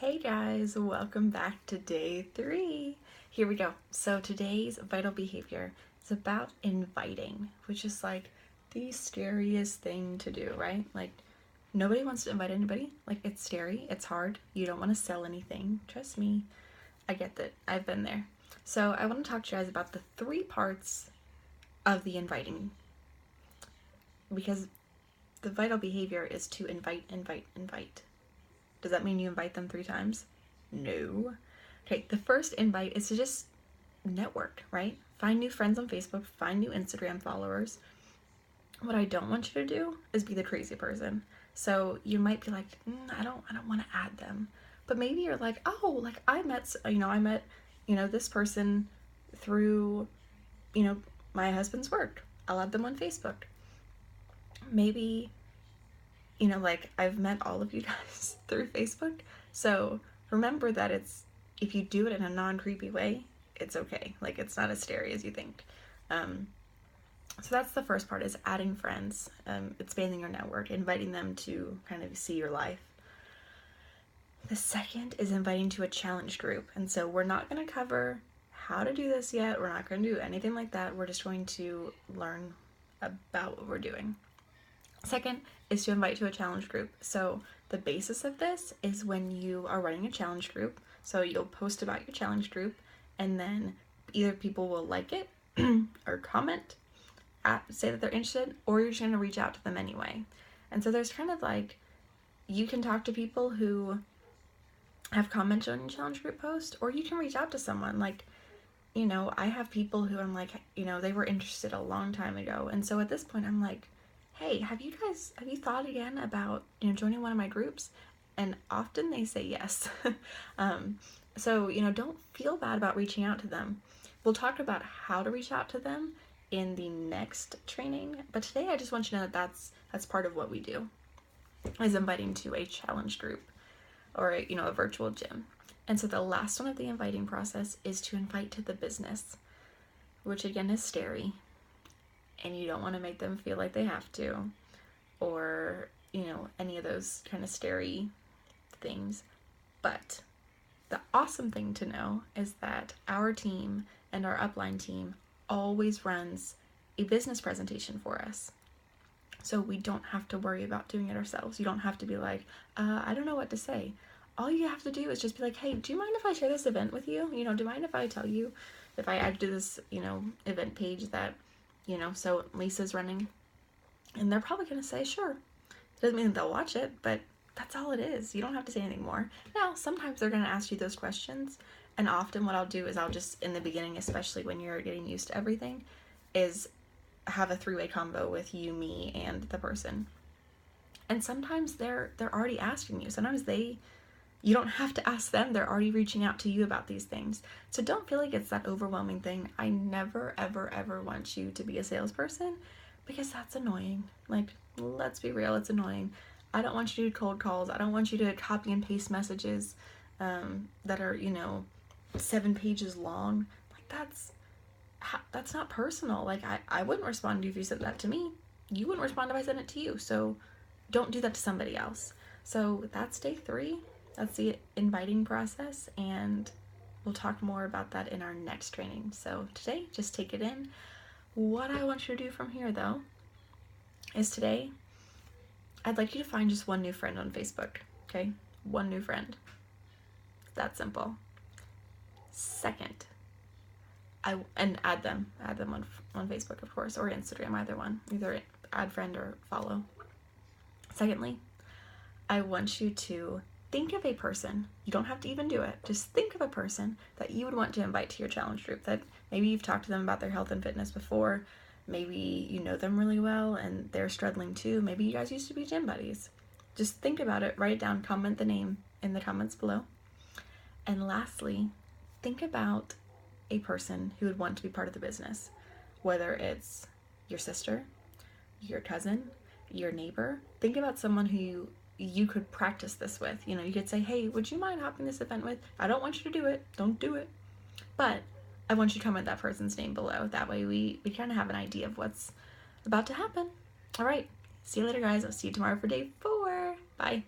Hey guys, welcome back to day 3. Here we go. So today's vital behavior is about inviting, which is like the scariest thing to do, right? Like nobody wants to invite anybody. Like it's scary, it's hard. You don't want to sell anything. Trust me. I get that. I've been there. So I want to talk to you guys about the 3 parts of the inviting, because the vital behavior is to invite, invite, invite. Does that mean you invite them 3 times? No. Okay, the first invite is to just network, right? Find new friends on Facebook, find new Instagram followers. What I don't want you to do is be the crazy person. So you might be like, I don't want to add them. But maybe you're like, oh, like I met this person through, my husband's work. I'll add them on Facebook. Maybe like I've met all of you guys through Facebook. So remember that if you do it in a non-creepy way, it's okay. Like it's not as scary as you think. So that's the first part, is adding friends, expanding your network, inviting them to kind of see your life. The second is inviting to a challenge group. And so we're not going to cover how to do this yet. We're not going to do anything like that. We're just going to learn about what we're doing. Second is to invite to a challenge group. So the basis of this is when you are running a challenge group. So you'll post about your challenge group, and then either people will like it or comment, say that they're interested, or you're just going to reach out to them anyway. And so there's kind of like, you can talk to people who have commented on your challenge group post, or you can reach out to someone. Like, I have people who I'm like, they were interested a long time ago. And so at this point I'm like, hey, have you thought again about, joining one of my groups? And often they say yes. So, don't feel bad about reaching out to them. We'll talk about how to reach out to them in the next training. But today I just want you to know that that's part of what we do, is inviting to a challenge group or, a virtual gym. And so the last one of the inviting process is to invite to the business, which again is scary. And you don't want to make them feel like they have to, or, any of those kind of scary things. But the awesome thing to know is that our team and our upline team always runs a business presentation for us. So we don't have to worry about doing it ourselves. You don't have to be like, I don't know what to say. All you have to do is just be like, hey, do you mind if I share this event with you? Do you mind if I tell you, if I add to this, event page that, so Lisa's running? And they're probably going to say, sure. It doesn't mean that they'll watch it, but that's all it is. You don't have to say anything more. Now, sometimes they're going to ask you those questions. And often what I'll do is I'll just, in the beginning, especially when you're getting used to everything, is have a 3-way combo with you, me, and the person. And sometimes they're already asking you. Sometimes you don't have to ask them. They're already reaching out to you about these things. So don't feel like it's that overwhelming thing. I never, ever, ever want you to be a salesperson, because that's annoying. Like, let's be real, it's annoying. I don't want you to do cold calls. I don't want you to copy and paste messages that are, 7 pages long. Like, that's not personal. Like, I wouldn't respond to you if you said that to me. You wouldn't respond if I sent it to you. So don't do that to somebody else. So that's day 3. That's the inviting process, and we'll talk more about that in our next training. So today, just take it in. What I want you to do from here, though, is today, I'd like you to find just one new friend on Facebook, okay? One new friend. It's that simple. Second, and add them on Facebook, of course, or Instagram, either one. Either add friend or follow. Secondly, I want you to think of a person. You don't have to even do it. Just think of a person that you would want to invite to your challenge group, that maybe you've talked to them about their health and fitness before. Maybe you know them really well and they're struggling too. Maybe you guys used to be gym buddies. Just think about it, write it down, comment the name in the comments below. And lastly, think about a person who would want to be part of the business, whether it's your sister, your cousin, your neighbor. Think about someone who you could practice this with. You could say, hey, would you mind hopping this event with? I don't want you to do it. Don't do it. But I want you to comment that person's name below. That way we kind of have an idea of what's about to happen. All right. See you later, guys. I'll see you tomorrow for day 4. Bye.